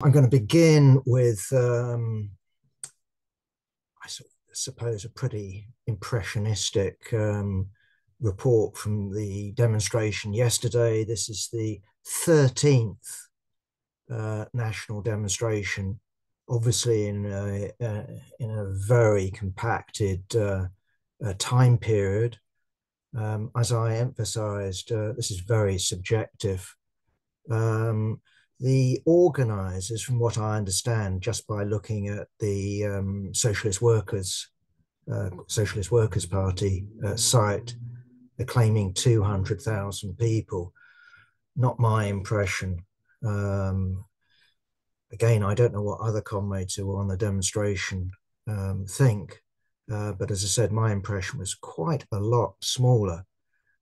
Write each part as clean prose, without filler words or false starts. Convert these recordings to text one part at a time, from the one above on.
I'm going to begin with, suppose, a pretty impressionistic report from the demonstration yesterday. This is the 13th national demonstration, obviously in a very compacted time period. As I emphasized, this is very subjective. The organisers, from what I understand, just by looking at the Socialist Workers Party site, are claiming 200,000 people. Not my impression. Again, I don't know what other comrades who were on the demonstration think, but as I said, my impression was quite a lot smaller.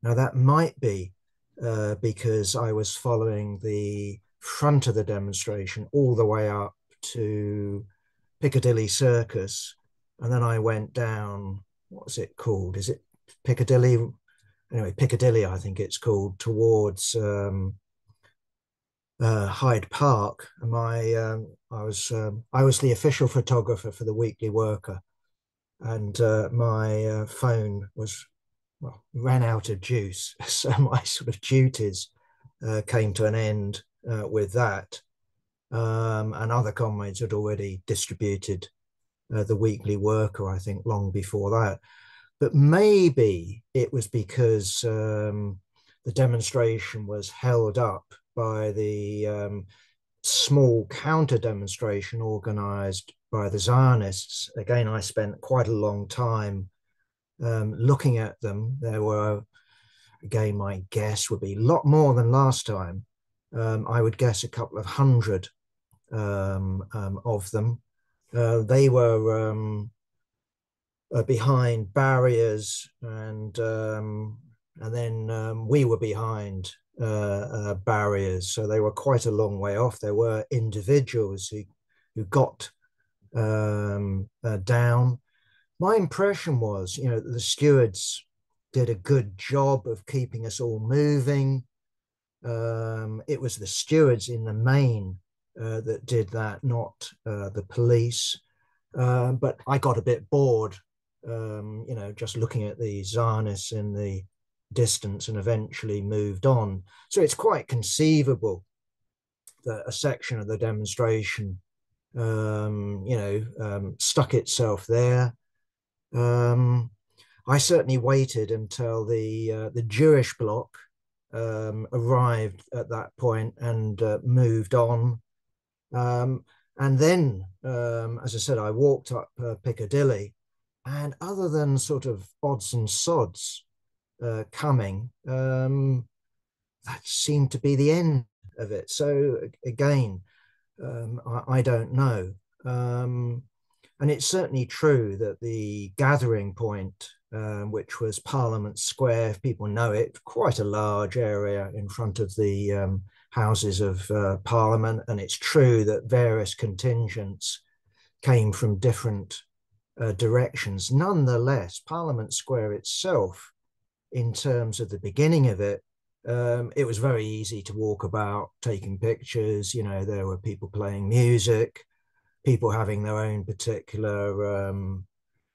Now, that might be because I was following the front of the demonstration all the way up to Piccadilly Circus. And then I went down, what's it called? Is it Piccadilly? Anyway, Piccadilly, I think it's called, towards Hyde Park. And I was the official photographer for the Weekly Worker, and my phone ran out of juice. So my sort of duties came to an end with that. And other comrades had already distributed the Weekly Worker, I think, long before that. But maybe it was because the demonstration was held up by the small counter demonstration organized by the Zionists. Again, I spent quite a long time looking at them. There were, again, my guess would be a lot more than last time. I would guess a couple of hundred of them. They were behind barriers, and then we were behind barriers. So they were quite a long way off. There were individuals who got down. My impression was, the stewards did a good job of keeping us all moving. It was the stewards in the main that did that, not the police. But I got a bit bored, just looking at the Zionists in the distance, and eventually moved on. So it's quite conceivable that a section of the demonstration, stuck itself there. I certainly waited until the Jewish bloc arrived at that point and moved on. And then, as I said, I walked up Piccadilly, and other than sort of odds and sods coming, that seemed to be the end of it. So again, I don't know. And it's certainly true that the gathering point, which was Parliament Square, if people know it, quite a large area in front of the Houses of Parliament. And it's true that various contingents came from different directions. Nonetheless, Parliament Square itself, in terms of the beginning of it, it was very easy to walk about, taking pictures. There were people playing music, people having their own particular,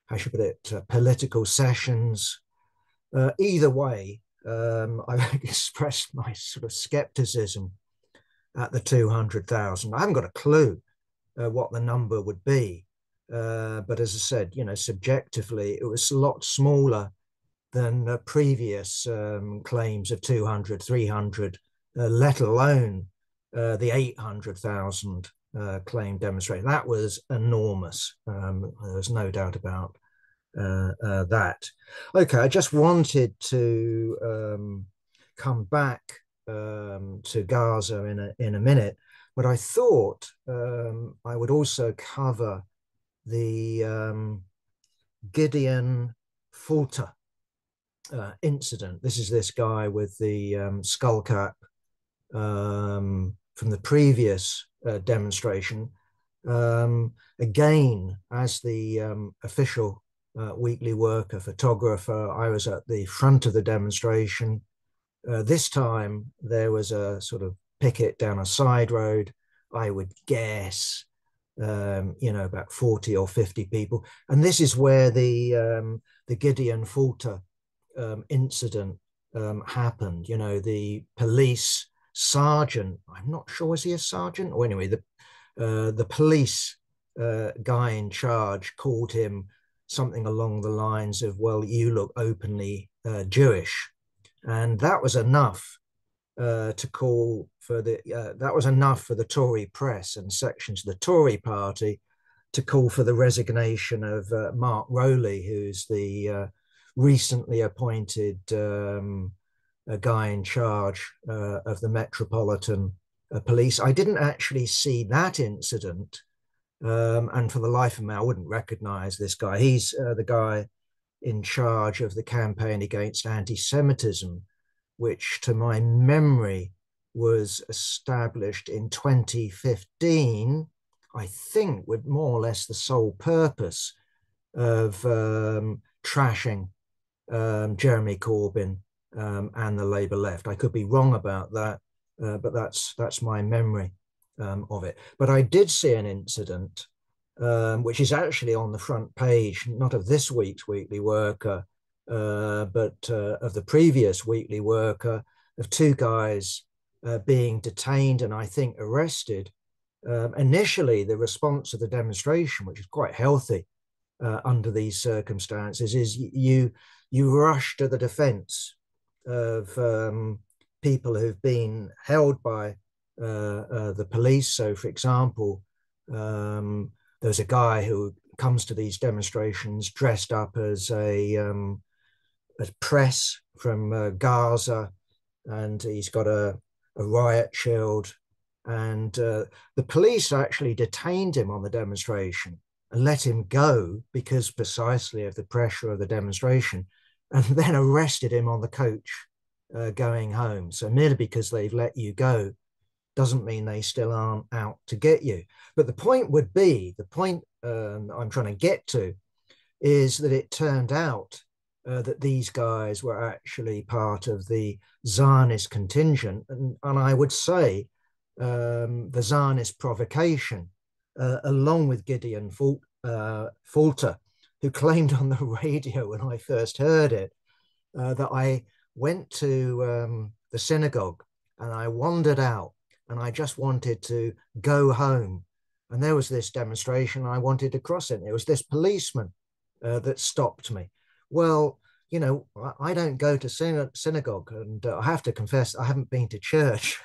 how should I put it, political sessions. Either way, I expressed my sort of skepticism at the 200,000. I haven't got a clue what the number would be. But as I said, subjectively, it was a lot smaller than previous claims of 200, 300, let alone the 800,000 claim demonstration. That was enormous. There was no doubt about that. Okay, I just wanted to come back to Gaza in a minute, but I thought I would also cover the Gideon Fulter incident. This is this guy with the skull cap from the previous demonstration. Again, as the official Weekly Worker photographer, I was at the front of the demonstration. This time there was a sort of picket down a side road. I would guess, about 40 or 50 people. And this is where the Gideon Falter incident happened. The police sergeant, I'm not sure, was he a sergeant? Or anyway, the police guy in charge called him something along the lines of, well, you look openly Jewish. And that was enough to call for that was enough for the Tory press and sections of the Tory party to call for the resignation of Mark Rowley, who's the recently appointed guy in charge of the Metropolitan Police. I didn't actually see that incident, and for the life of me, I wouldn't recognize this guy. He's the guy in charge of the campaign against anti-Semitism, which to my memory was established in 2015, I think, with more or less the sole purpose of trashing Jeremy Corbyn and the Labour left. I could be wrong about that, but that's my memory of it. But I did see an incident, which is actually on the front page, not of this week's Weekly Worker, but of the previous Weekly Worker, of two guys being detained and I think arrested. Initially, the response of the demonstration, which is quite healthy under these circumstances, is you rush to the defence of people who've been held by the police. So, for example, there's a guy who comes to these demonstrations dressed up as press from Gaza, and he's got a riot shield. And the police actually detained him on the demonstration and let him go because precisely of the pressure of the demonstration, and then arrested him on the coach going home. So merely because they've let you go doesn't mean they still aren't out to get you. But the point I'm trying to get to is that it turned out that these guys were actually part of the Zionist contingent, and I would say the Zionist provocation, along with Gideon Falter, who claimed on the radio when I first heard it that I went to the synagogue and I wandered out and I just wanted to go home. And there was this demonstration, I wanted to cross it. It was this policeman that stopped me. Well, I don't go to synagogue, and I have to confess I haven't been to church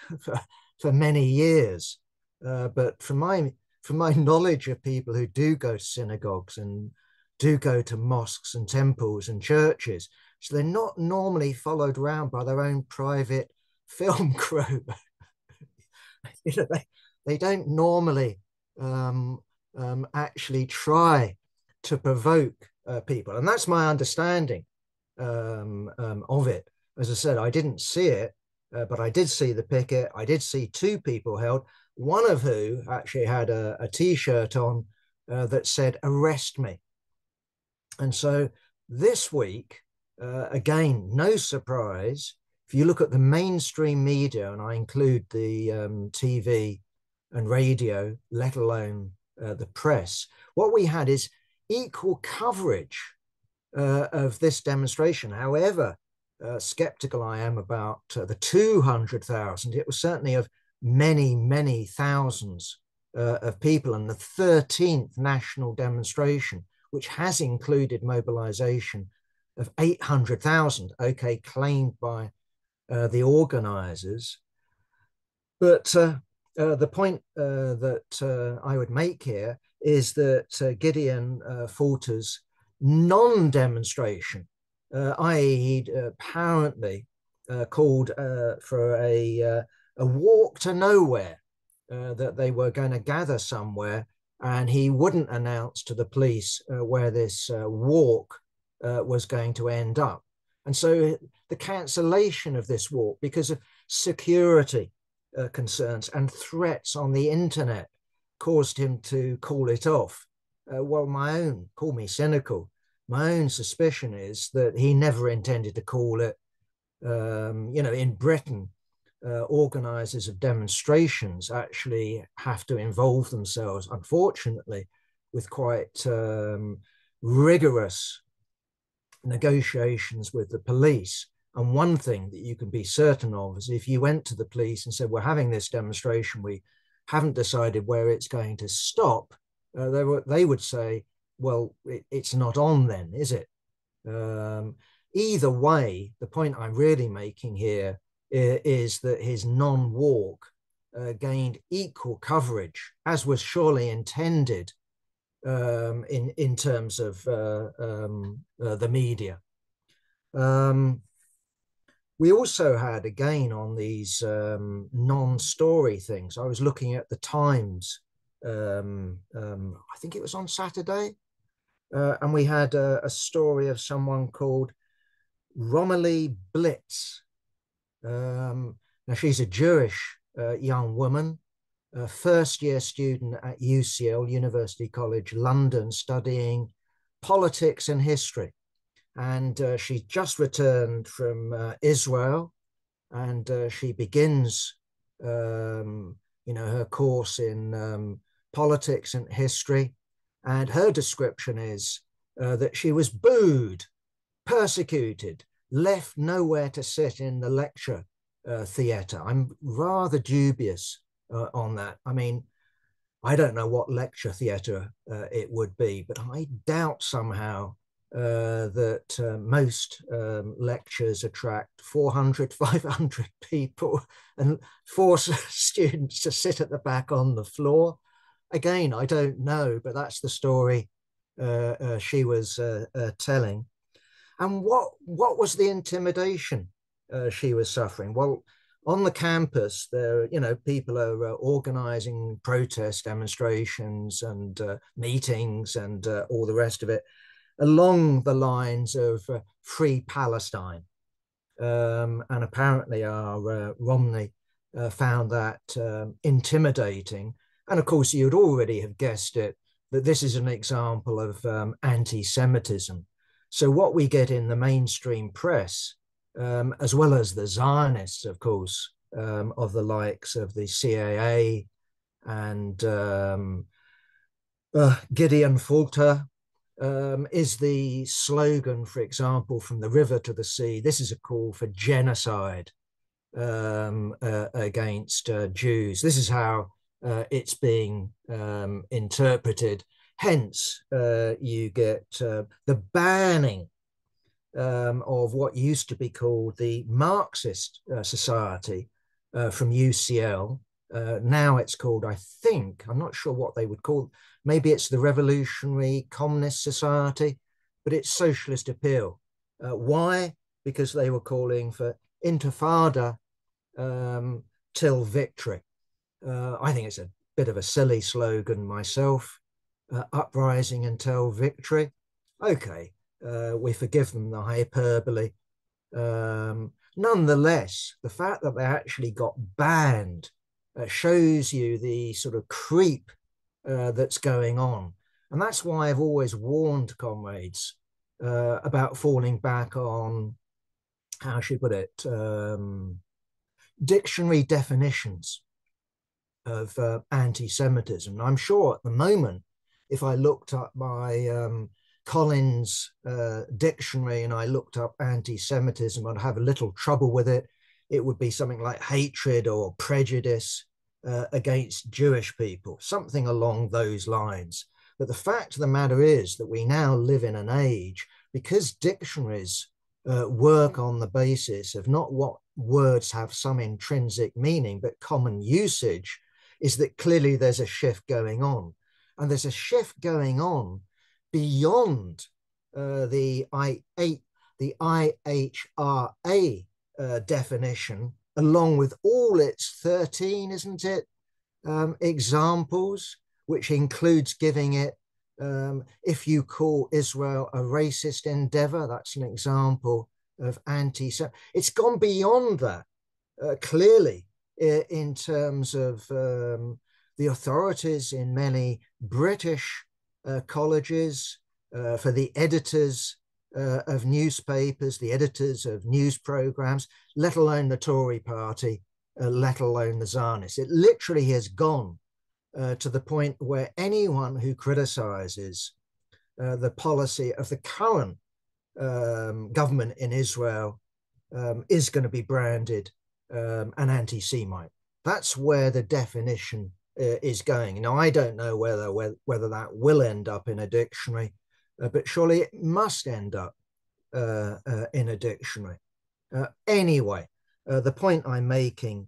for many years. But from my knowledge of people who do go to synagogues and do go to mosques and temples and churches, so they're not normally followed around by their own private film crew. They don't normally actually try to provoke people, and that's my understanding of it. As I said, I didn't see it, but I did see the picket. I did see two people held, one of who actually had a T-shirt on that said "Arrest me." And so this week, again, no surprise, if you look at the mainstream media, and I include the TV and radio, let alone the press, what we had is equal coverage of this demonstration. However skeptical I am about the 200,000, it was certainly of many, many thousands of people, and the 13th national demonstration, which has included mobilization of 800,000, okay, claimed by the organizers. But the point that I would make here is that Gideon Falter's non-demonstration, i.e. he'd apparently called for a walk to nowhere, that they were going to gather somewhere, and he wouldn't announce to the police where this walk was going to end up. And so the cancellation of this walk, because of security concerns and threats on the internet, caused him to call it off. Well, call me cynical, my own suspicion is that he never intended to call it. In Britain, organisers of demonstrations actually have to involve themselves, unfortunately, with quite rigorous negotiations with the police. And one thing that you can be certain of is if you went to the police and said, we're having this demonstration, we haven't decided where it's going to stop, they would say, well, it's not on then, is it? Either way, the point I'm really making here is that his non-walk gained equal coverage, as was surely intended in terms of the media. We also had, again, on these non-story things, I was looking at the Times, I think it was on Saturday, and we had a story of someone called Romilly Blitz. Now, she's a Jewish young woman, a first-year student at UCL, University College London, studying politics and history. And she just returned from Israel, and she begins, her course in politics and history. And her description is that she was booed, persecuted, left nowhere to sit in the lecture theatre. I'm rather dubious on that. I mean, I don't know what lecture theatre it would be, but I doubt somehow that most lectures attract 400, 500 people and force students to sit at the back on the floor. Again, I don't know, but that's the story she was telling. And what was the intimidation she was suffering? Well, on the campus, there, people are organizing protest demonstrations and meetings and all the rest of it along the lines of Free Palestine. And apparently our Romney found that intimidating. And of course, you'd already have guessed it, that this is an example of anti-Semitism. So what we get in the mainstream press, as well as the Zionists, of course, of the likes of the CAA and Gideon Falter, is the slogan, for example, from the river to the sea. This is a call for genocide against Jews. This is how it's being interpreted. Hence, you get the banning of what used to be called the Marxist Society from UCL. Now it's called, I think, I'm not sure what they would call, maybe it's the Revolutionary Communist Society, but it's socialist appeal. Why? Because they were calling for intifada till victory. I think it's a bit of a silly slogan myself, uprising until victory. Okay, we forgive them the hyperbole. Nonetheless, the fact that they actually got banned shows you the sort of creep that's going on. And that's why I've always warned comrades about falling back on, how should I put it, dictionary definitions of anti-Semitism. I'm sure at the moment, if I looked up my Collins dictionary and I looked up anti-Semitism, I'd have a little trouble with it. It would be something like hatred or prejudice against Jewish people, something along those lines. But the fact of the matter is that we now live in an age, because dictionaries work on the basis of not what words have some intrinsic meaning, but common usage, is that clearly there's a shift going on. And there's a shift going on beyond the IHRA definition, along with all its 13, isn't it, examples, which includes giving it, if you call Israel a racist endeavor, that's an example of it's gone beyond that, clearly, in terms of the authorities in many British colleges, for the editors of newspapers, the editors of news programs, let alone the Tory party. let alone the Zionists. It literally has gone to the point where anyone who criticizes the policy of the current government in Israel is going to be branded an anti-Semite. That's where the definition is going. Now, I don't know whether that will end up in a dictionary, but surely it must end up in a dictionary. Anyway, the point I'm making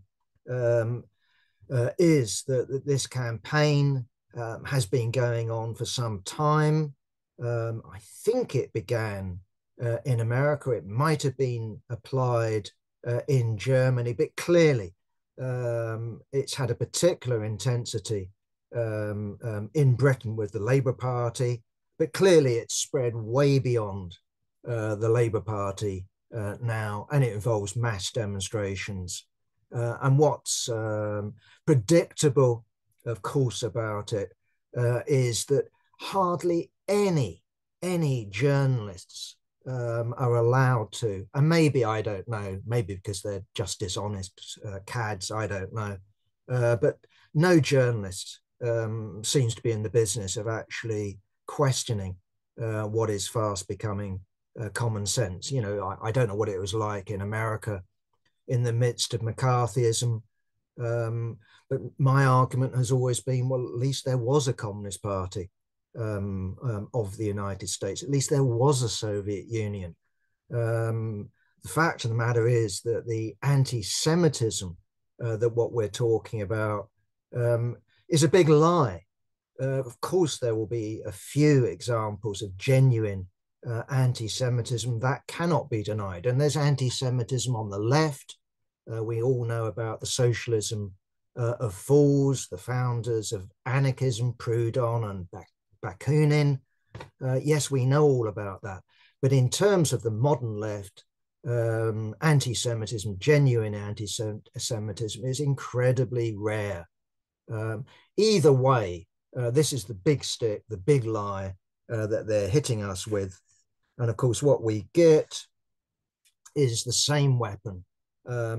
is that this campaign has been going on for some time. I think it began in America. It might have been applied in Germany, but clearly it's had a particular intensity in Britain with the Labour Party, but clearly it's spread way beyond the Labour Party now, and it involves mass demonstrations. And what's predictable, of course, about it is that hardly any journalists are allowed to, and maybe, I don't know, maybe because they're just dishonest cads, I don't know, but no journalist seems to be in the business of actually questioning what is fast becoming common sense. You know, I don't know what it was like in America in the midst of McCarthyism, but my argument has always been, well, at least there was a Communist Party of the United States. At least there was a Soviet Union. The fact of the matter is that the anti-Semitism that what we're talking about is a big lie. Of course, there will be a few examples of genuine anti-Semitism that cannot be denied. And there's anti-Semitism on the left. We all know about the socialism of fools, the founders of anarchism, Proudhon and Bakunin. Yes, we know all about that. But in terms of the modern left, anti-Semitism, genuine anti-Semitism is incredibly rare. Either way, this is the big stick, the big lie that they're hitting us with. And of course, what we get is the same weapon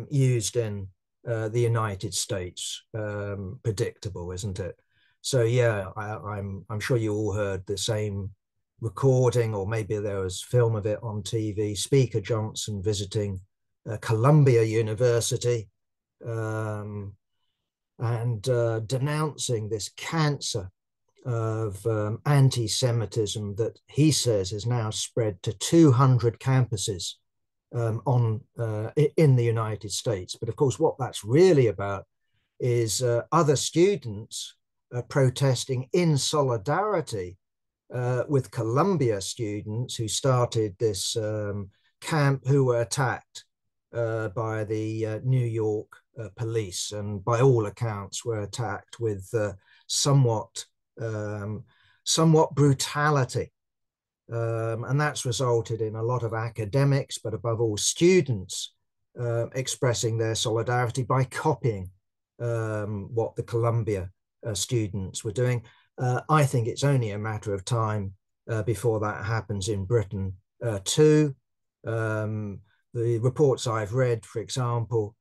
used in the United States. Predictable, isn't it? So yeah, I'm sure you all heard the same recording, or maybe there was film of it on TV. Speaker Johnson visiting Columbia University and denouncing this cancer of anti-Semitism that he says has now spread to 200 campuses in the United States. But of course, what that's really about is other students protesting in solidarity with Columbia students who started this camp, who were attacked by the New York police, and by all accounts were attacked with somewhat brutality. And that's resulted in a lot of academics, but above all students, expressing their solidarity by copying what the Columbia students were doing. I think it's only a matter of time before that happens in Britain too. The reports I've read, for example,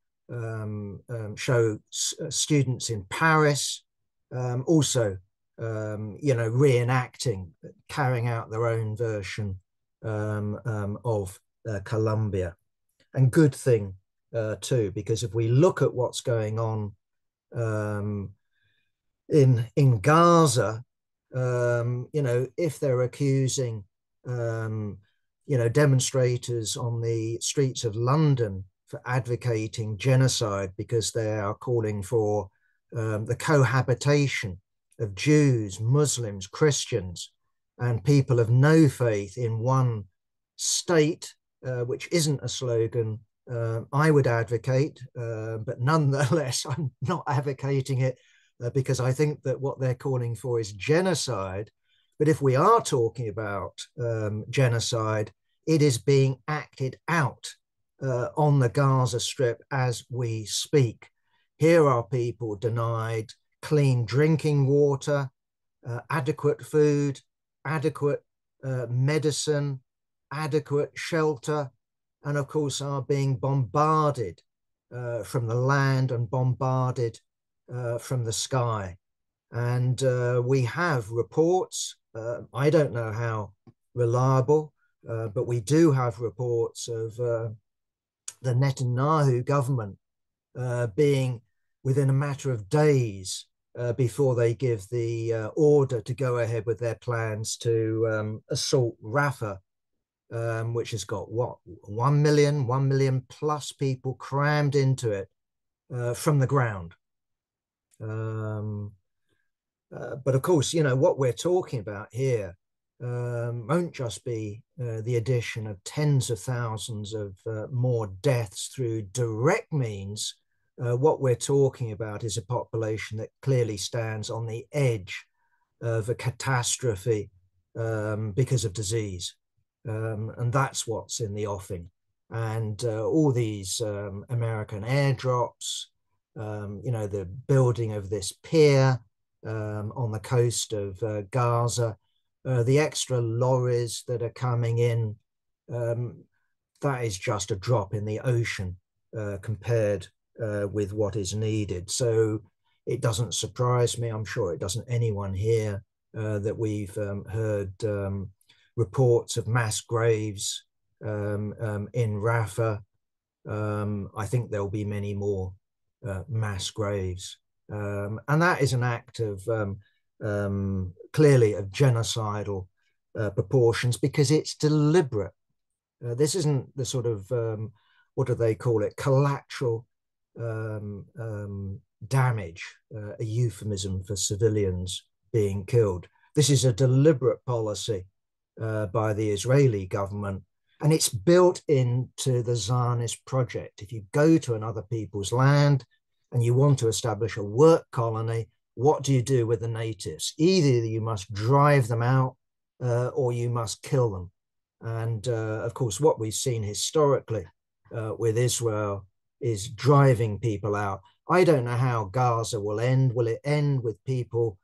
show students in Paris also reenacting, carrying out their own version of Columbia. And good thing too, because if we look at what's going on in Gaza, if they're accusing demonstrators on the streets of London for advocating genocide because they are calling for the cohabitation of Jews, Muslims, Christians, and people of no faith in one state, which isn't a slogan I would advocate, but nonetheless, I'm not advocating it because I think that what they're calling for is genocide. But if we are talking about genocide, it is being acted out on the Gaza Strip as we speak. Here are people denied clean drinking water, adequate food, adequate medicine, adequate shelter, and of course are being bombarded from the land and bombarded from the sky. And we have reports. I don't know how reliable, but we do have reports of the Netanyahu government being within a matter of days before they give the order to go ahead with their plans to assault Rafah, which has got what, 1 million plus people crammed into it from the ground. But of course, you know, what we're talking about here won't just be the addition of tens of thousands of more deaths through direct means. What we're talking about is a population that clearly stands on the edge of a catastrophe because of disease. And that's what's in the offing. And all these American airdrops, you know, the building of this pier on the coast of Gaza, the extra lorries that are coming in, that is just a drop in the ocean compared with what is needed. So it doesn't surprise me, I'm sure it doesn't anyone here, that we've heard reports of mass graves in Rafah. I think there'll be many more mass graves. And that is an act of clearly of genocidal proportions because it's deliberate. This isn't the sort of, what do they call it, collateral damage, a euphemism for civilians being killed. This is a deliberate policy by the Israeli government, and it's built into the Zionist project. If you go to another people's land and you want to establish a work colony, what do you do with the natives? Either you must drive them out or you must kill them. And of course, what we've seen historically with Israel is driving people out. I don't know how Gaza will end. Will it end with people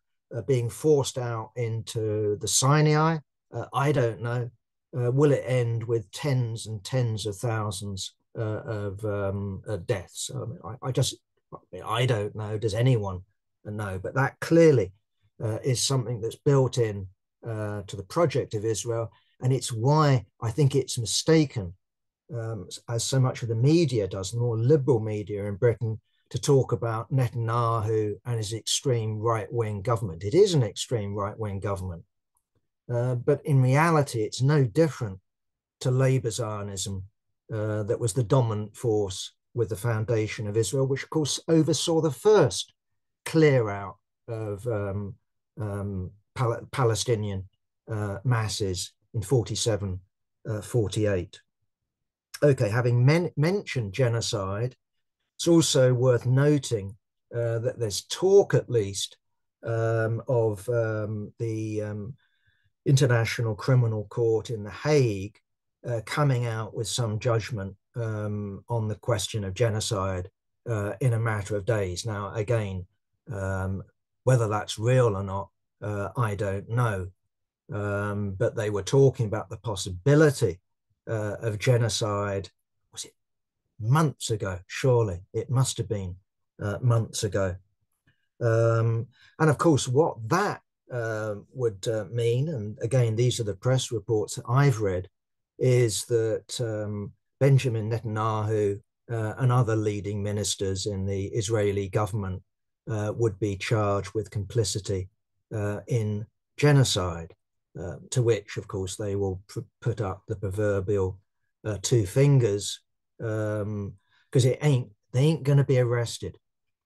being forced out into the Sinai? I don't know. Will it end with tens and tens of thousands of deaths? I don't know. Does anyone know? But that clearly is something that's built in to the project of Israel. And it's why I think it's mistaken, as so much of the media does, the more liberal media in Britain, to talk about Netanyahu and his extreme right-wing government. It is an extreme right-wing government. But in reality, it's no different to Labour Zionism that was the dominant force with the foundation of Israel, which of course oversaw the first clear out of Palestinian masses in 47, 48. Okay, having mentioned genocide, it's also worth noting that there's talk at least of the International Criminal Court in The Hague coming out with some judgment on the question of genocide in a matter of days. Now, again, whether that's real or not, I don't know. But they were talking about the possibility of genocide. Was it months ago? Surely it must have been months ago. And of course, what that would mean, and again, these are the press reports that I've read, is that Benjamin Netanyahu and other leading ministers in the Israeli government would be charged with complicity in genocide, to which, of course, they will put up the proverbial two fingers, because they ain't going to be arrested.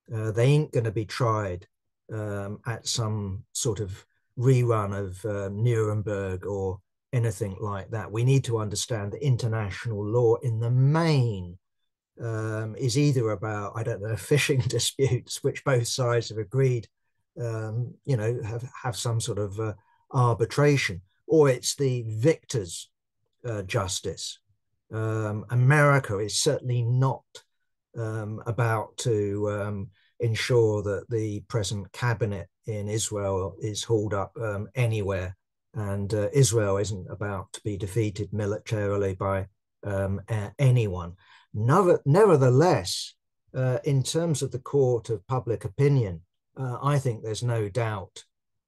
They ain't going to be tried at some sort of rerun of Nuremberg or anything like that. We need to understand that international law in the main is either about, I don't know, fishing disputes, which both sides have agreed, you know, have some sort of arbitration, or it's the victor's justice. America is certainly not about to ensure that the present cabinet in Israel is hauled up anywhere, and Israel isn't about to be defeated militarily by anyone. Nevertheless, in terms of the court of public opinion, I think there's no doubt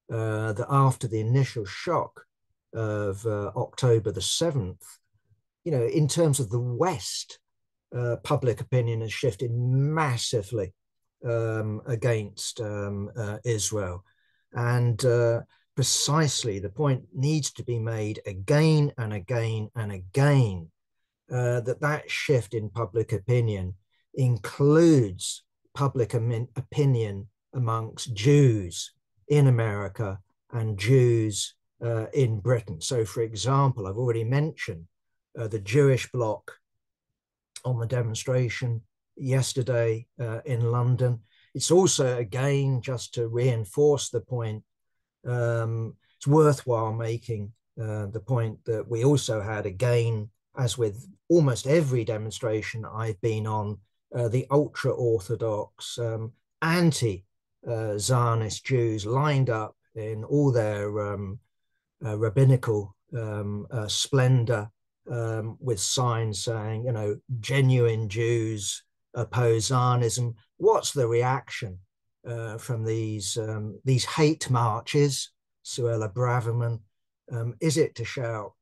that after the initial shock of October the 7th, in terms of the West, public opinion has shifted massively against Israel. And precisely the point needs to be made again and again and again that shift in public opinion includes public opinion amongst Jews in America and Jews in Britain. So, for example, I've already mentioned the Jewish bloc on the demonstration yesterday in London. It's also, again, just to reinforce the point, it's worthwhile making the point that we also had, again, as with almost every demonstration I've been on, the ultra-Orthodox, anti-Zionist Jews lined up in all their rabbinical splendor, with signs saying, genuine Jews oppose Zionism. What's the reaction from these hate marches, Suella Braverman? Is it to shout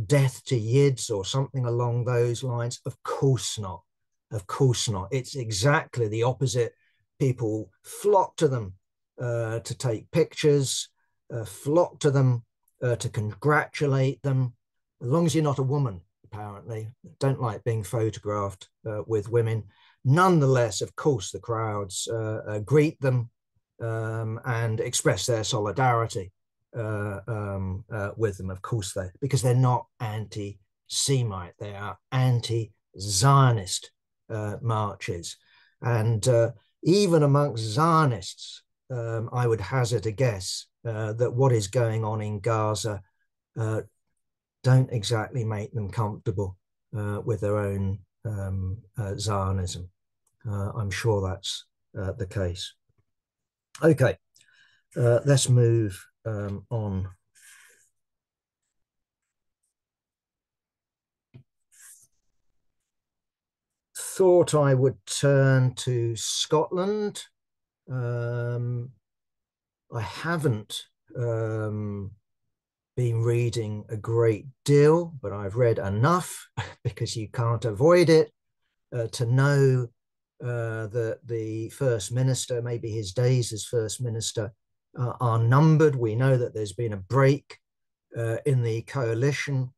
death to Yids or something along those lines? Of course not. Of course not. It's exactly the opposite. People flock to them to take pictures, flock to them to congratulate them. As long as you're not a woman, apparently, don't like being photographed with women. Nonetheless, of course, the crowds greet them and express their solidarity with them. Of course, because they're not anti-Semite, they are anti-Zionist marches. And even amongst Zionists, I would hazard a guess that what is going on in Gaza don't exactly make them comfortable with their own Zionism. I'm sure that's the case. Okay, let's move on. Thought I would turn to Scotland. I haven't been reading a great deal, but I've read enough because you can't avoid it to know that the First Minister, maybe his days as First Minister, are numbered. We know that there's been a break in the coalition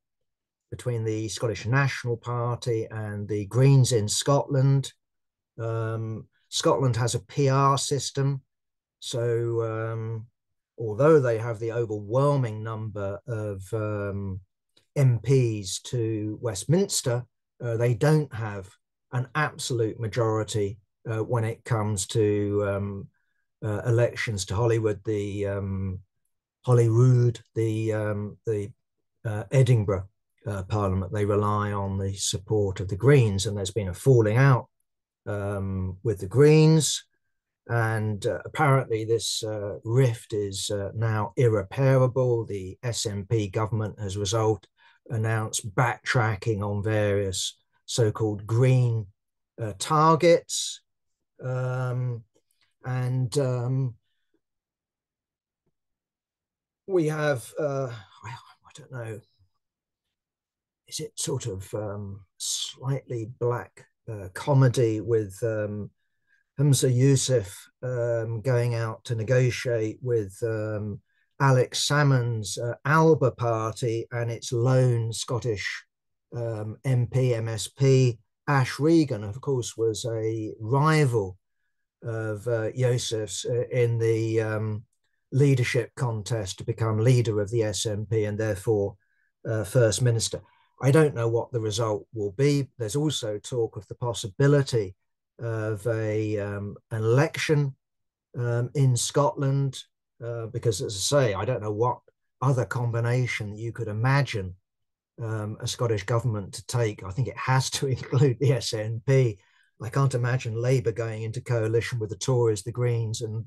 between the Scottish National Party and the Greens in Scotland. Scotland has a PR system, so although they have the overwhelming number of MPs to Westminster, they don't have an absolute majority when it comes to elections to Holyrood, the Edinburgh Parliament. They rely on the support of the Greens, and there's been a falling out with the Greens. And apparently this rift is now irreparable. The SNP government has announced backtracking on various so-called green targets. We have, I don't know, is it sort of slightly black comedy with Humza Yousaf going out to negotiate with Alex Salmond's Alba Party and its lone Scottish MP, MSP, Ash Regan, of course, was a rival of Yousaf's in the leadership contest to become leader of the SNP and therefore First Minister. I don't know what the result will be. There's also talk of the possibility of an election in Scotland, because, as I say, I don't know what other combination you could imagine a Scottish government to take. I think it has to include the SNP. I can't imagine Labour going into coalition with the Tories, the Greens, and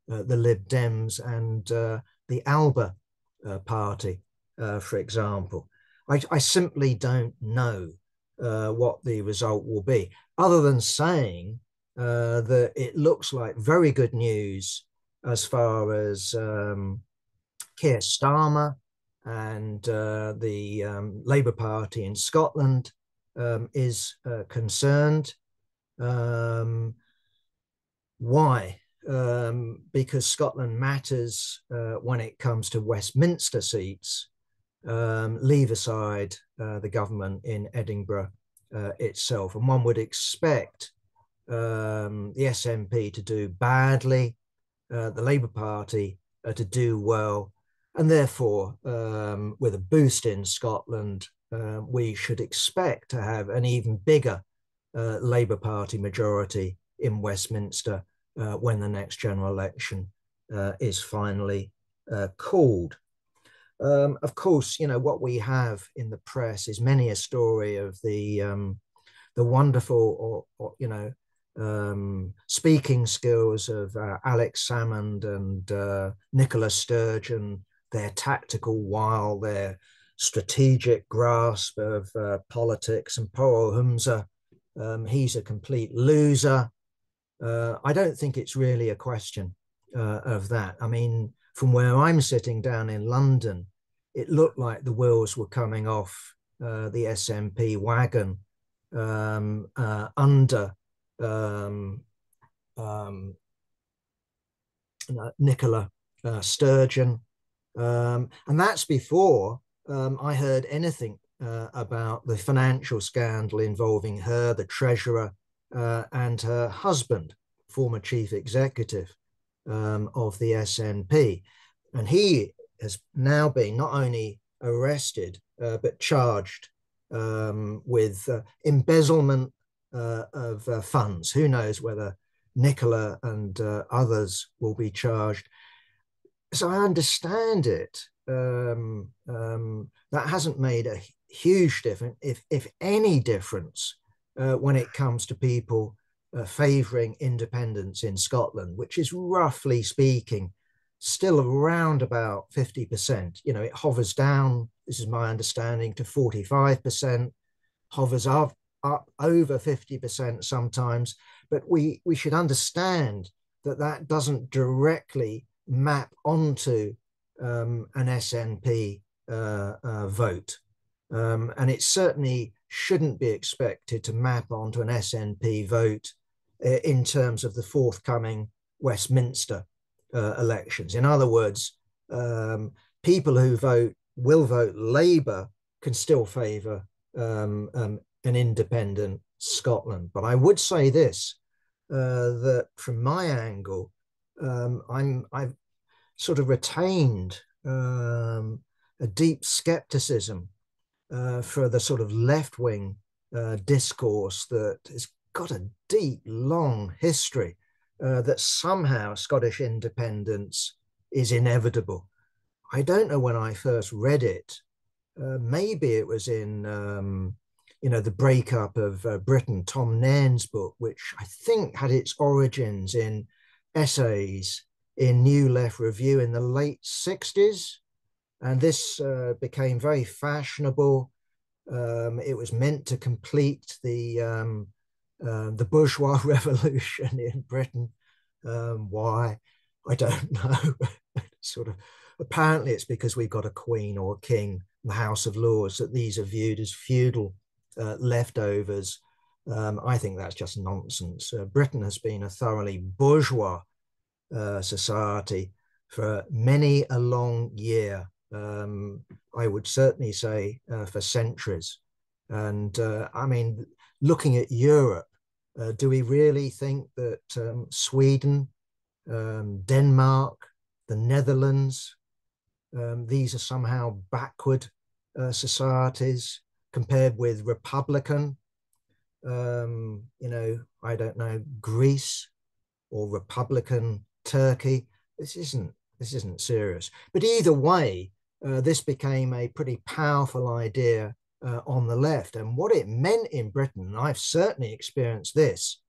the Lib Dems and the Alba Party, for example. I simply don't know what the result will be, other than saying that it looks like very good news as far as Keir Starmer and the Labour Party in Scotland is concerned. Why? Because Scotland matters when it comes to Westminster seats. Leave aside the government in Edinburgh itself, and one would expect the SNP to do badly, the Labour Party to do well, and therefore, with a boost in Scotland, we should expect to have an even bigger Labour Party majority in Westminster when the next general election is finally called. Of course, you know, what we have in the press is many a story of the wonderful, speaking skills of Alex Salmond and Nicola Sturgeon, their tactical wile, their strategic grasp of politics, and Paul Humza, he's a complete loser. I don't think it's really a question of that. I mean, from where I'm sitting down in London, it looked like the wheels were coming off the SNP wagon under Nicola Sturgeon. And that's before I heard anything about the financial scandal involving her, the treasurer, and her husband, former chief executive of the SNP. And he has now been not only arrested, but charged with embezzlement of funds. Who knows whether Nicola and others will be charged. So I understand it. That hasn't made a huge difference, if any difference, when it comes to people favouring independence in Scotland, which is roughly speaking still around about 50%. You know, it hovers down, this is my understanding, to 45%, hovers up over 50% sometimes. But we should understand that that doesn't directly map onto an SNP vote. And it certainly shouldn't be expected to map onto an SNP vote in terms of the forthcoming Westminster elections. In other words, people who will vote Labour can still favour an independent Scotland. But I would say this, that from my angle, I've sort of retained a deep scepticism for the sort of left-wing discourse that has got a deep, long history, that somehow Scottish independence is inevitable. I don't know when I first read it. Maybe it was in, the breakup of Britain, Tom Nairn's book, which I think had its origins in essays in New Left Review in the late 60s. And this became very fashionable. It was meant to complete the bourgeois revolution in Britain. Why? I don't know. Sort of, apparently it's because we've got a queen or a king, the House of Lords, that these are viewed as feudal leftovers. I think that's just nonsense. Britain has been a thoroughly bourgeois society for many a long year. I would certainly say for centuries. And I mean, looking at Europe, do we really think that Sweden, Denmark, the Netherlands, these are somehow backward societies compared with Republican, I don't know, Greece or Republican Turkey? This isn't serious. But either way, this became a pretty powerful idea on the left. And what it meant in Britain, and I've certainly experienced this,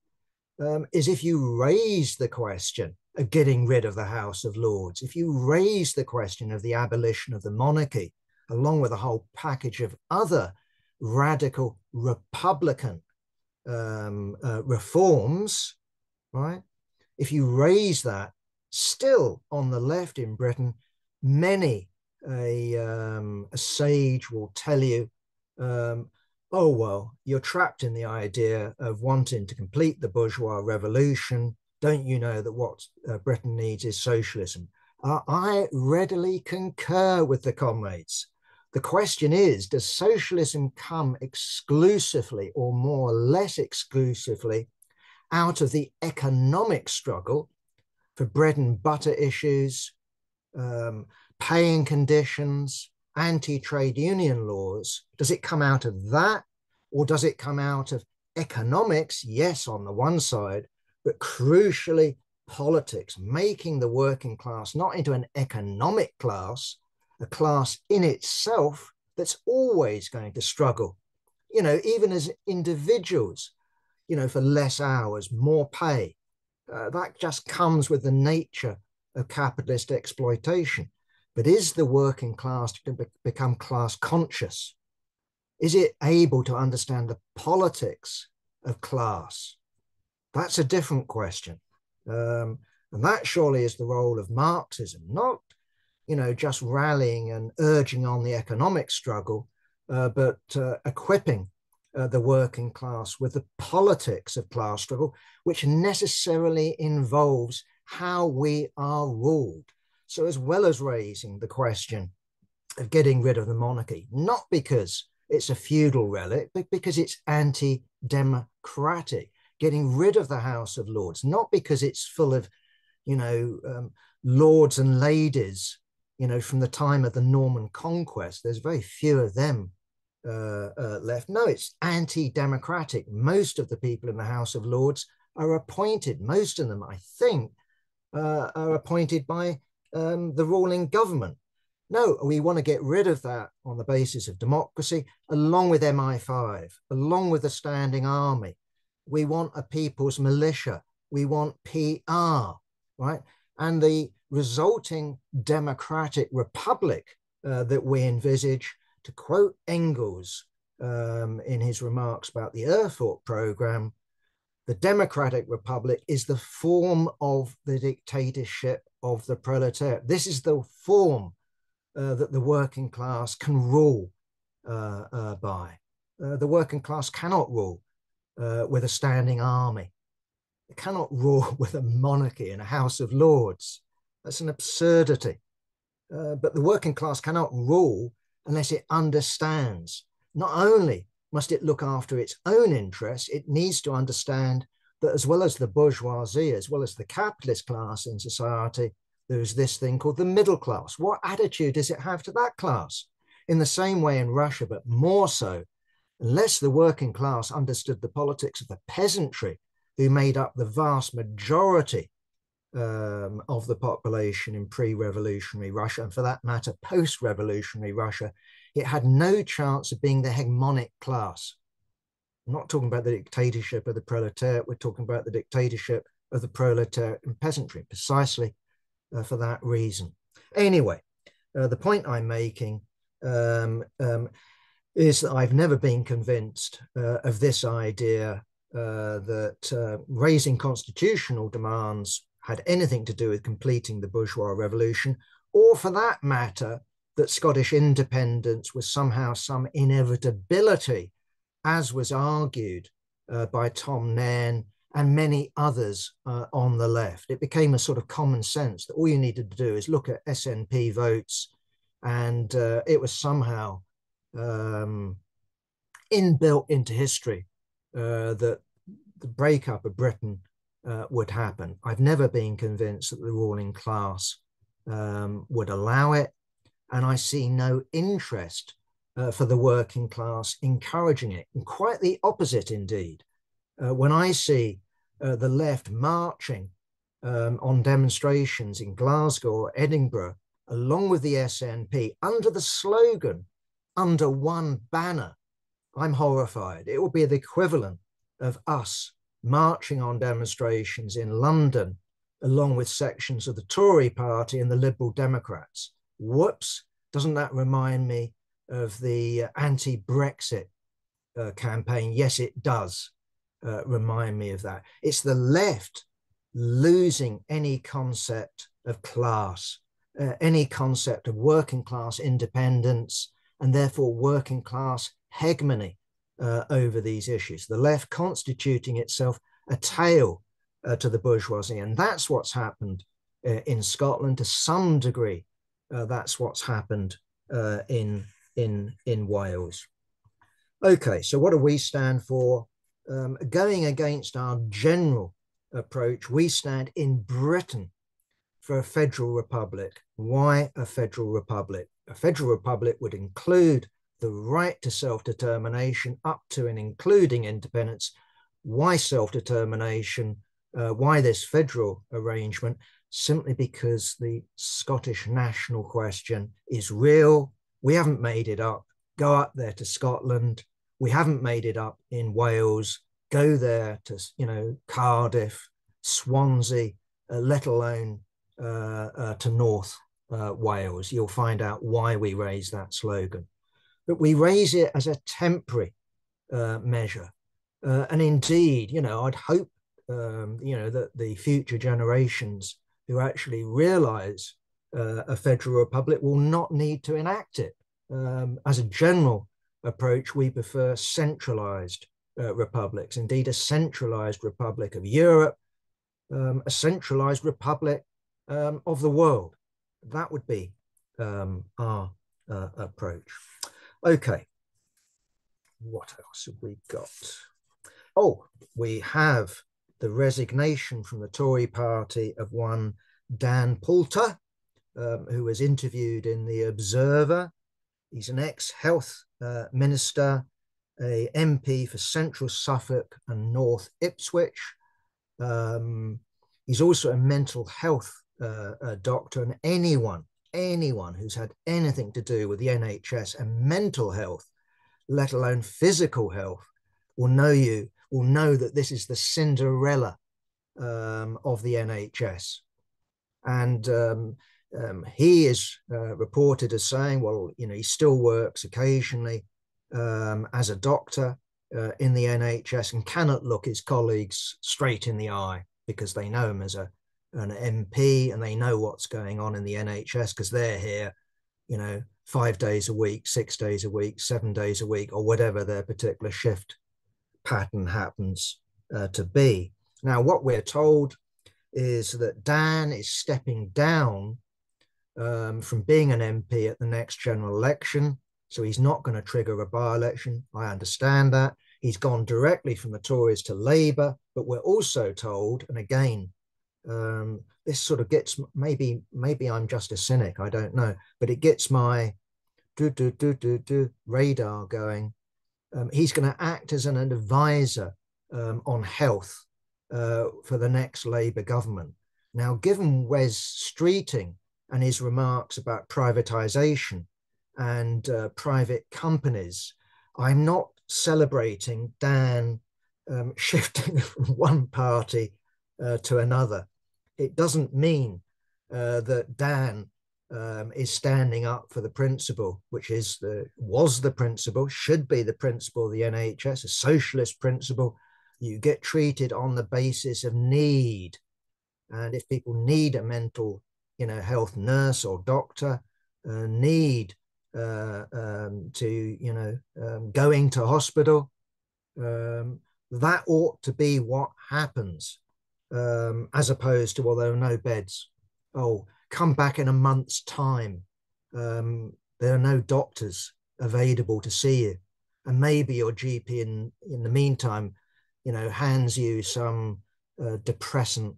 is if you raise the question of getting rid of the House of Lords, if you raise the question of the abolition of the monarchy, along with a whole package of other radical Republican reforms, right? If you raise that, still on the left in Britain, many a sage will tell you, oh, well, you're trapped in the idea of wanting to complete the bourgeois revolution. Don't you know that what Britain needs is socialism? I readily concur with the comrades. The question is, does socialism come exclusively or more or less exclusively out of the economic struggle for bread and butter issues, paying conditions, anti-trade union laws? Does it come out of that, or does it come out of economics? Yes, on the one side, but crucially politics, making the working class not into an economic class, a class in itself that's always going to struggle, you know, even as individuals, you know, for less hours, more pay. That just comes with the nature of capitalist exploitation. But is the working class to become class conscious? Is it able to understand the politics of class? That's a different question. And that surely is the role of Marxism, not, you know, just rallying and urging on the economic struggle, but equipping the working class with the politics of class struggle, which necessarily involves how we are ruled. So as well as raising the question of getting rid of the monarchy, not because it's a feudal relic, but because it's anti-democratic, getting rid of the House of Lords, not because it's full of, you know, lords and ladies, you know, from the time of the Norman conquest. There's very few of them left. No, it's anti-democratic. Most of the people in the House of Lords are appointed. Most of them, I think, are appointed by the ruling government. No, we want to get rid of that on the basis of democracy, along with MI5, along with the standing army. We want a people's militia. We want PR, right? And the resulting democratic republic that we envisage, to quote Engels in his remarks about the Erfurt program, the democratic republic is the form of the dictatorship of the proletariat. This is the form that the working class can rule by. The working class cannot rule with a standing army. It cannot rule with a monarchy and a House of Lords. That's an absurdity. But the working class cannot rule unless it understands. Not only must it look after its own interests, it needs to understand that as well as the bourgeoisie, as well as the capitalist class in society, there's this thing called the middle class. What attitude does it have to that class? In the same way in Russia, but more so, unless the working class understood the politics of the peasantry, who made up the vast majority of the population in pre-revolutionary Russia, and for that matter, post-revolutionary Russia, it had no chance of being the hegemonic class. I'm not talking about the dictatorship of the proletariat, we're talking about the dictatorship of the proletariat and peasantry, precisely for that reason. Anyway, the point I'm making is that I've never been convinced of this idea that raising constitutional demands had anything to do with completing the bourgeois revolution, or for that matter, that Scottish independence was somehow some inevitability, as was argued by Tom Nairn and many others on the left. It became a sort of common sense that all you needed to do is look at SNP votes, and it was somehow inbuilt into history that the breakup of Britain would happen. I've never been convinced that the ruling class would allow it, and I see no interest for the working class encouraging it. And quite the opposite indeed. When I see the left marching on demonstrations in Glasgow or Edinburgh, along with the SNP, under the slogan, under one banner, I'm horrified. It will be the equivalent of us marching on demonstrations in London, along with sections of the Tory party and the Liberal Democrats. Whoops, doesn't that remind me of the anti-Brexit campaign? Yes, it does remind me of that. It's the left losing any concept of class, any concept of working class independence, and therefore working class hegemony over these issues. The left constituting itself a tail to the bourgeoisie. And that's what's happened in Scotland to some degree. That's what's happened in Wales. Okay, so what do we stand for? Going against our general approach, we stand in Britain for a federal republic. Why a federal republic? A federal republic would include the right to self-determination up to and including independence. Why self-determination? Why this federal arrangement? Simply because the Scottish national question is real. We haven't made it up. Go up there to Scotland. We haven't made it up in Wales. Go there to, Cardiff, Swansea, let alone to North Wales. You'll find out why we raise that slogan. But we raise it as a temporary measure. And indeed, I'd hope, that the future generations who actually realize a federal republic will not need to enact it. As a general approach, we prefer centralized republics, indeed a centralized republic of Europe, a centralized republic of the world. That would be our approach. Okay, what else have we got? Oh, we have the resignation from the Tory party of one Dan Poulter, who was interviewed in The Observer. He's an ex-health minister, a MP for Central Suffolk and North Ipswich. He's also a mental health doctor, and anyone who's had anything to do with the NHS and mental health, let alone physical health, will know that this is the Cinderella of the NHS. And he is reported as saying, well, he still works occasionally as a doctor in the NHS and cannot look his colleagues straight in the eye because they know him as an MP and they know what's going on in the NHS because they're here, 5 days a week, 6 days a week, 7 days a week, or whatever their particular shift pattern happens to be. Now, what we're told is that Dan is stepping down from being an MP at the next general election. So he's not going to trigger a by-election. I understand that. He's gone directly from the Tories to Labour, but we're also told, and again, this sort of gets, maybe I'm just a cynic, I don't know, but it gets my radar going. He's going to act as an advisor on health for the next Labour government. Now, given Wes Streeting and his remarks about privatisation and private companies, I'm not celebrating Dan shifting from one party to another. It doesn't mean that Dan is standing up for the principle, which was the principle, should be the principle of the NHS, a socialist principle. You get treated on the basis of need. And if people need a mental, health nurse or doctor, need to, going to hospital, that ought to be what happens, as opposed to, well, there are no beds. Oh, come back in a month's time. There are no doctors available to see you. And maybe your GP in the meantime, hands you some depressant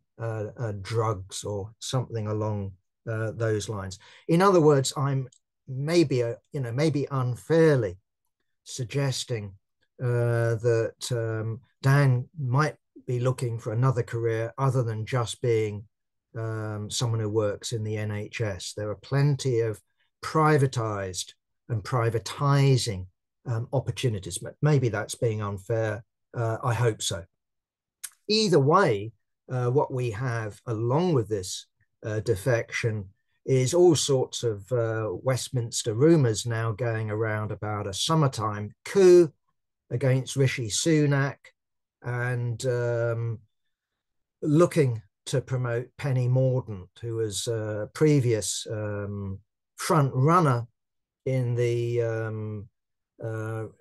drugs or something along those lines. In other words, I'm maybe unfairly suggesting that Dan might be looking for another career other than just being someone who works in the NHS. There are plenty of privatized and privatizing opportunities, but maybe that's being unfair. I hope so. Either way, what we have along with this defection is all sorts of Westminster rumours now going around about a summertime coup against Rishi Sunak and looking to promote Penny Mordaunt, who was a previous front runner in the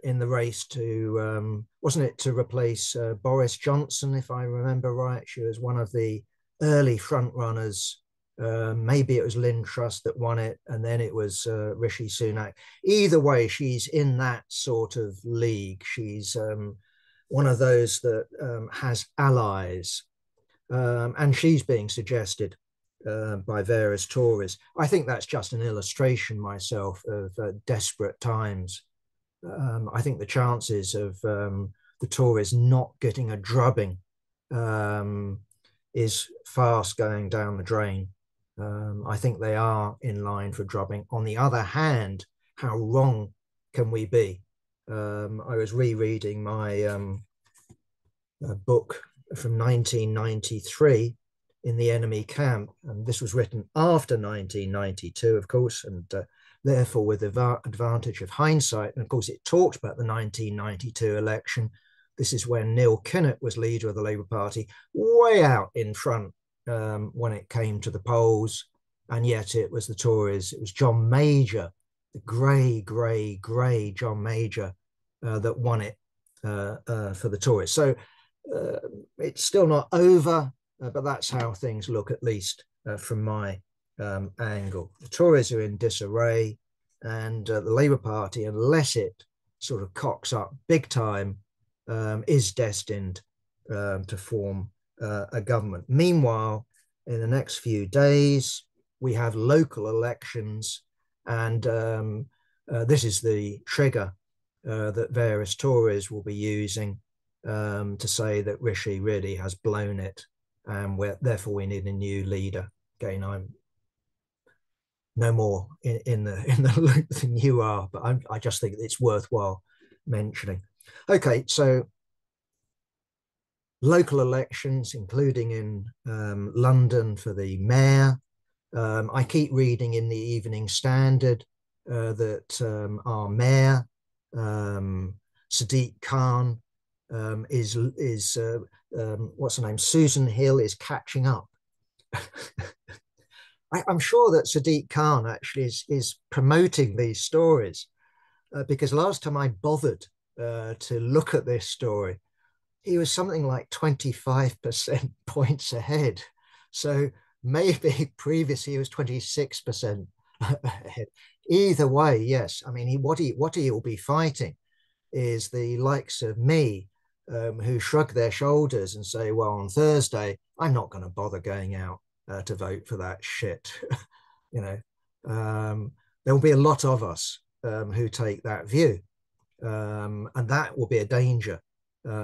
race to wasn't it to replace Boris Johnson, if I remember right. She was one of the early front runners. Maybe it was Lynn Truss that won it, and then it was Rishi Sunak. Either way, she's in that sort of league. She's one of those that has allies, and she's being suggested by various Tories. I think that's just an illustration myself of desperate times. I think the chances of the Tories not getting a drubbing is fast going down the drain. I think they are in line for drubbing. On the other hand, how wrong can we be? I was rereading my book from 1993, In the Enemy Camp, and this was written after 1992, of course, and therefore with the advantage of hindsight. And of course, it talked about the 1992 election. This is when Neil Kinnock was leader of the Labour Party, way out in front when it came to the polls, and yet it was the Tories. It was John Major, the grey John Major, that won it for the Tories. So it's still not over, but that's how things look, at least from my angle. The Tories are in disarray, and the Labour Party, unless it sort of cocks up big time, is destined to form a government. Meanwhile, in the next few days, we have local elections, and this is the trigger that various Tories will be using to say that Rishi really has blown it, and therefore we need a new leader. Again, I'm no more in the loop than you are, but I just think it's worthwhile mentioning. Okay, so local elections, including in London for the mayor. I keep reading in the Evening Standard that our mayor, Sadiq Khan, is what's her name? Susan Hill is catching up. I'm sure that Sadiq Khan actually is promoting these stories because last time I bothered to look at this story, he was something like 25% points ahead. So maybe previously he was 26% ahead. Either way, yes. I mean, what he will be fighting is the likes of me, who shrug their shoulders and say, well, on Thursday, I'm not going to bother going out to vote for that shit. There will be a lot of us who take that view. And that will be a danger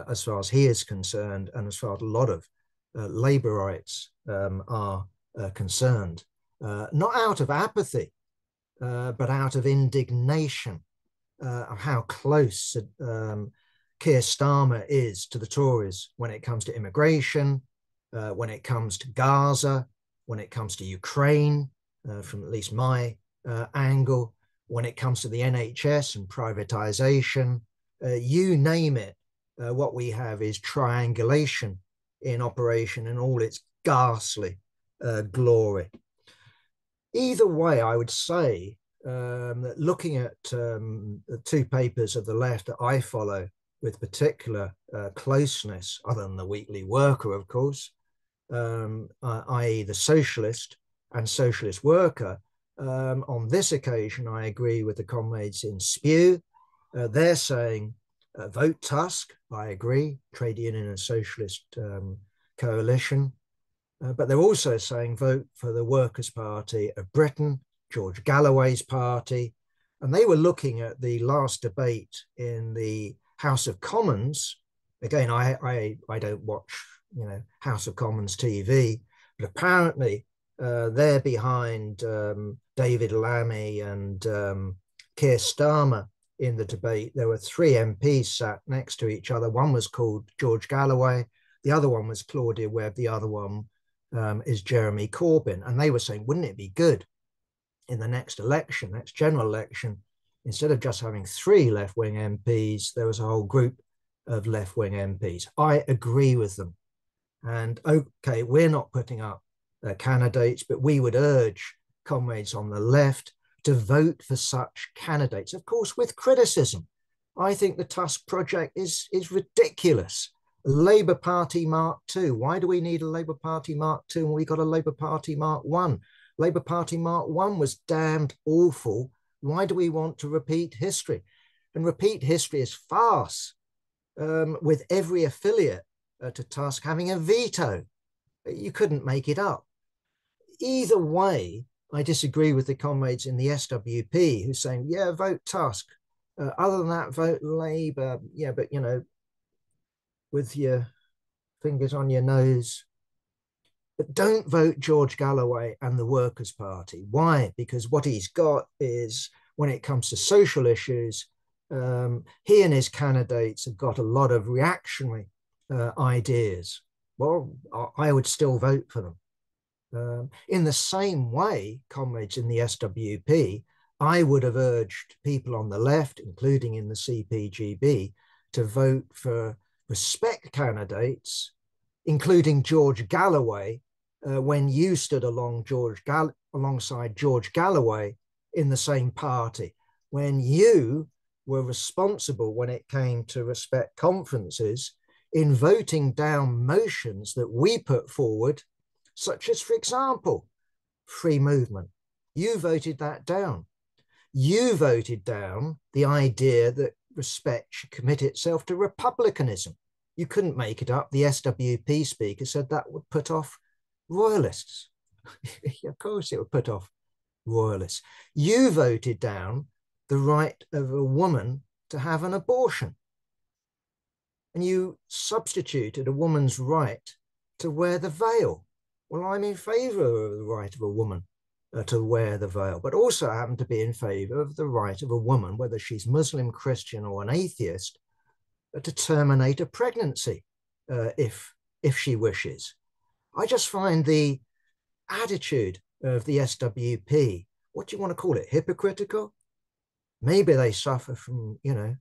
as far as he is concerned, and as far as a lot of Labourites are concerned. Not out of apathy, but out of indignation of how close Keir Starmer is to the Tories when it comes to immigration, when it comes to Gaza, when it comes to Ukraine, from at least my angle, when it comes to the NHS and privatization, you name it, what we have is triangulation in operation in all its ghastly glory. Either way, I would say that looking at the two papers of the left that I follow with particular closeness, other than the Weekly Worker, of course, i.e. the Socialist and Socialist Worker, on this occasion, I agree with the comrades in Spew. They're saying, vote Tusk. I agree, trade union and socialist coalition. But they're also saying vote for the Workers' Party of Britain, George Galloway's party. And they were looking at the last debate in the House of Commons. Again, I don't watch, House of Commons TV, but apparently they're behind David Lammy and Keir Starmer in the debate. There were three MPs sat next to each other. One was called George Galloway. The other one was Claudia Webb. The other one is Jeremy Corbyn. And they were saying, wouldn't it be good in the next election, next general election, instead of just having three left-wing MPs, there was a whole group of left-wing MPs. I agree with them. And okay, we're not putting up candidates, but we would urge comrades on the left to vote for such candidates, of course, with criticism. I think the Tusk project is ridiculous. Labour Party Mark II. Why do we need a Labour Party Mark II when we got a Labour Party Mark I? Labour Party Mark I was damned awful. Why do we want to repeat history? And repeat history is farce, with every affiliate to Tusk having a veto. You couldn't make it up. Either way, I disagree with the comrades in the SWP who's saying, yeah, vote Tusk. Other than that, vote Labour. Yeah, but, you know, with your fingers on your nose. But don't vote George Galloway and the Workers' Party. Why? Because what he's got is, when it comes to social issues, he and his candidates have got a lot of reactionary ideas. Well, I would still vote for them. In the same way, comrades in the SWP, I would have urged people on the left, including in the CPGB, to vote for Respect candidates, including George Galloway, when you stood alongside George Galloway in the same party, when you were responsible when it came to Respect conferences in voting down motions that we put forward, such as, for example, free movement. You voted that down. You voted down the idea that Respect should commit itself to republicanism. You couldn't make it up. The SWP speaker said that would put off royalists. Of course it would put off royalists. You voted down the right of a woman to have an abortion. And you substituted a woman's right to wear the veil. Well, I'm in favour of the right of a woman to wear the veil, but also I happen to be in favour of the right of a woman, whether she's Muslim, Christian, or an atheist, to terminate a pregnancy if she wishes. I just find the attitude of the SWP, what do you want to call it, hypocritical? Maybe they suffer from, you know,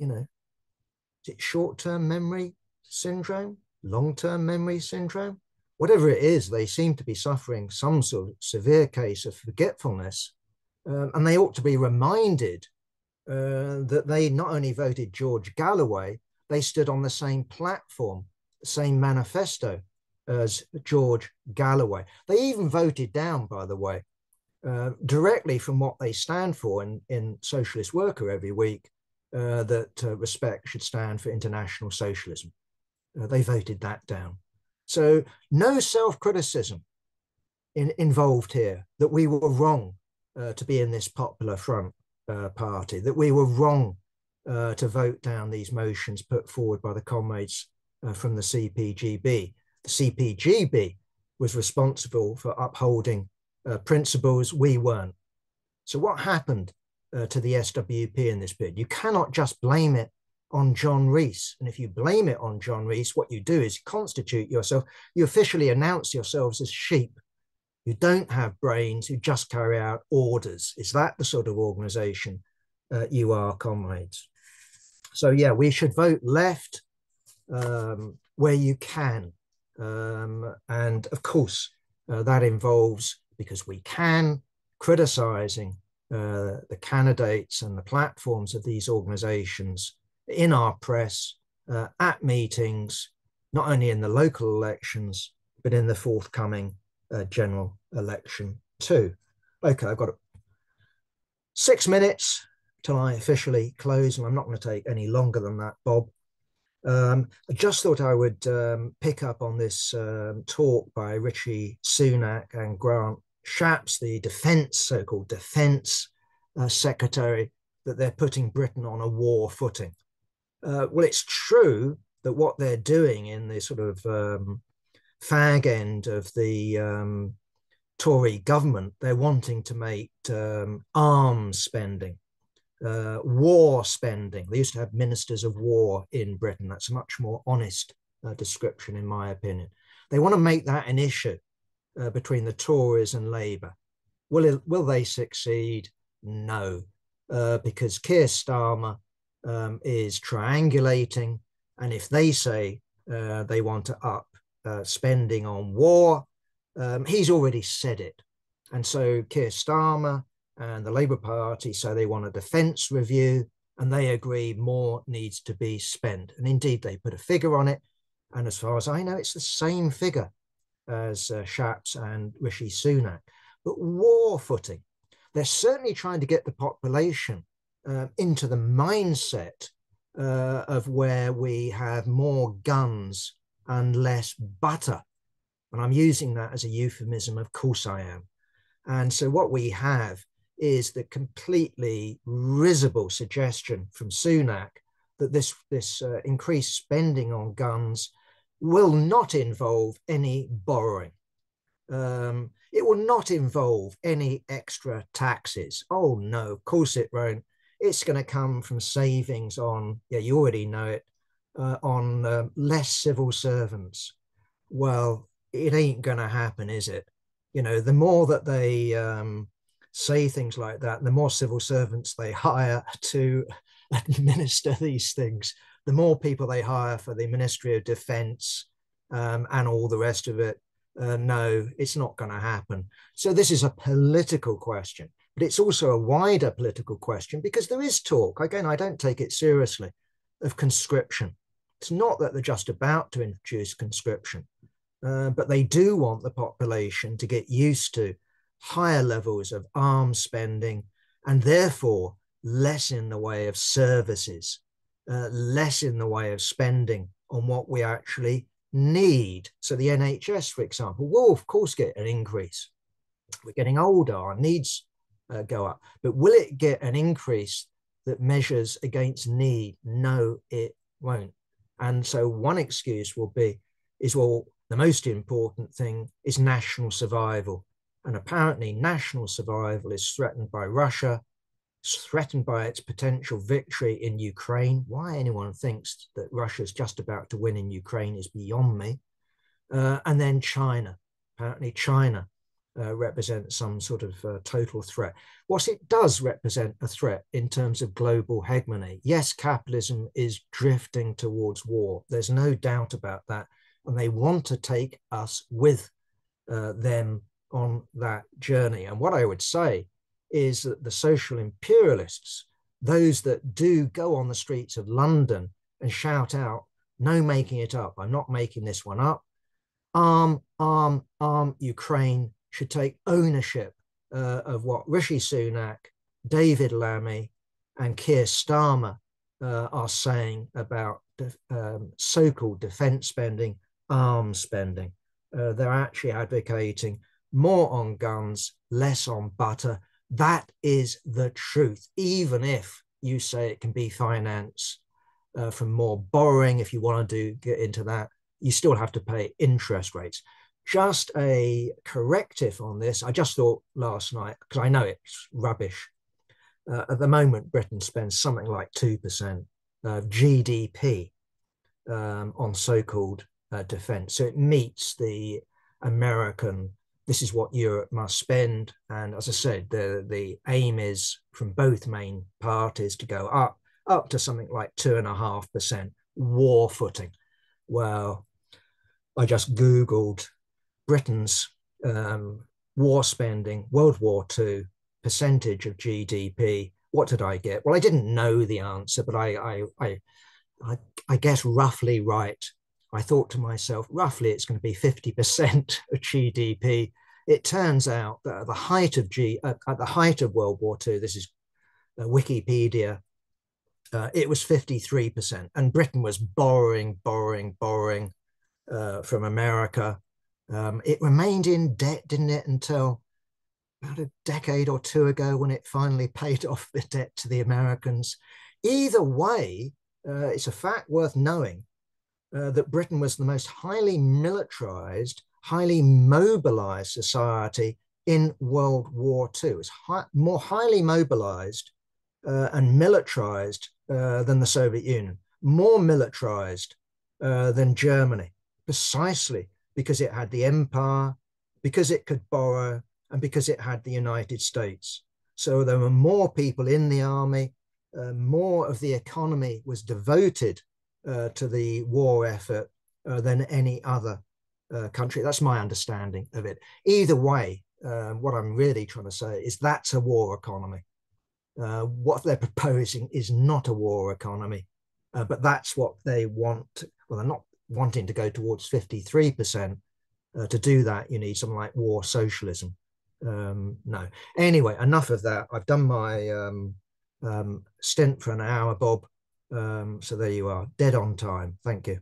is it short-term memory syndrome, long-term memory syndrome? Whatever it is, they seem to be suffering some sort of severe case of forgetfulness, and they ought to be reminded that they not only voted George Galloway, they stood on the same platform, the same manifesto as George Galloway. They even voted down, by the way, directly from what they stand for in Socialist Worker every week, that Respect should stand for international socialism. They voted that down. So no self-criticism involved here, that we were wrong to be in this Popular Front party, that we were wrong to vote down these motions put forward by the comrades from the CPGB. The CPGB was responsible for upholding principles, we weren't. So what happened to the SWP in this period? You cannot just blame it on John Rees. And if you blame it on John Rees, what you do is constitute yourself, you officially announce yourselves as sheep who don't have brains, who just carry out orders. Is that the sort of organization you are, comrades? So yeah, we should vote left where you can. And of course, that involves, because we can, criticizing the candidates and the platforms of these organizations in our press, at meetings, not only in the local elections, but in the forthcoming general election too. Okay, I've got 6 minutes till I officially close, and I'm not going to take any longer than that, Bob. I just thought I would pick up on this talk by Rishi Sunak and Grant Shapps, the so-called defense secretary, that they're putting Britain on a war footing. Well, it's true that what they're doing in the sort of fag end of the Tory government, they're wanting to make arms spending, war spending. They used to have ministers of war in Britain. That's a much more honest description, in my opinion. They want to make that an issue between the Tories and Labour. Will they succeed? No, because Keir Starmer is triangulating, and if they say they want to up spending on war. He's already said it. And so Keir Starmer and the Labour Party say they want a defence review, and they agree more needs to be spent. And indeed, they put a figure on it. And as far as I know, it's the same figure as Shapps and Rishi Sunak. But war footing, they're certainly trying to get the population into the mindset of where we have more guns and less butter. And I'm using that as a euphemism, of course I am. And so what we have is the completely risible suggestion from Sunak that this increased spending on guns will not involve any borrowing. It will not involve any extra taxes. Oh no, of course it won't. It's going to come from savings on, yeah, you already know it, on less civil servants. Well, it ain't going to happen, is it? You know, the more that they say things like that, the more civil servants they hire to administer these things, the more people they hire for the Ministry of Defence and all the rest of it. No, it's not going to happen. So this is a political question, but it's also a wider political question because there is talk, again, I don't take it seriously, of conscription. It's not that they're just about to introduce conscription, but they do want the population to get used to higher levels of arms spending and therefore less in the way of services, less in the way of spending on what we actually need. So the NHS, for example, will of course get an increase. We're getting older, our needs go up, but will it get an increase that measures against need? No, it won't. And so one excuse will be, well, the most important thing is national survival. And apparently national survival is threatened by Russia, it's threatened by its potential victory in Ukraine. Why anyone thinks that Russia's just about to win in Ukraine is beyond me. And then China. Apparently China represents some sort of total threat. What it does represent a threat in terms of global hegemony. Yes, capitalism is drifting towards war. There's no doubt about that. And they want to take us with them on that journey. And what I would say is that the social imperialists, those that do go on the streets of London and shout out, no making it up, I'm not making this one up, arm, arm, arm, Ukraine should take ownership of what Rishi Sunak, David Lammy, and Keir Starmer are saying about so-called defense spending, arms spending. They're actually advocating more on guns, less on butter. That is the truth, even if you say it can be financed from more borrowing. If you want to get into that, you still have to pay interest rates. Just a corrective on this. I just thought last night, because I know it's rubbish. At the moment, Britain spends something like 2% of GDP on so-called defense. So it meets the American, this is what Europe must spend. And as I said, the aim is from both main parties to go up to something like 2.5% war footing. Well, I just Googled Britain's war spending, World War II, percentage of GDP. What did I get? Well, I didn't know the answer, but I guess roughly right. I thought to myself, roughly it's going to be 50% of GDP. It turns out that at the height of World War II, this is Wikipedia, it was 53%, and Britain was borrowing from America. It remained in debt, didn't it, until about a decade or two ago when it finally paid off the debt to the Americans. Either way, it's a fact worth knowing that Britain was the most highly militarized, highly mobilized society in World War II. It was more highly mobilized and militarized than the Soviet Union, more militarized than Germany, precisely because it had the empire, because it could borrow, and because it had the United States. So there were more people in the army, more of the economy was devoted to the war effort than any other country. That's my understanding of it. Either way, what I'm really trying to say is that's a war economy. What they're proposing is not a war economy, but that's what they want. Well, they're not wanting to go towards 53%. To do that, you need something like war socialism. No. Anyway, enough of that. I've done my stint for an hour, Bob. So there you are, dead on time. Thank you.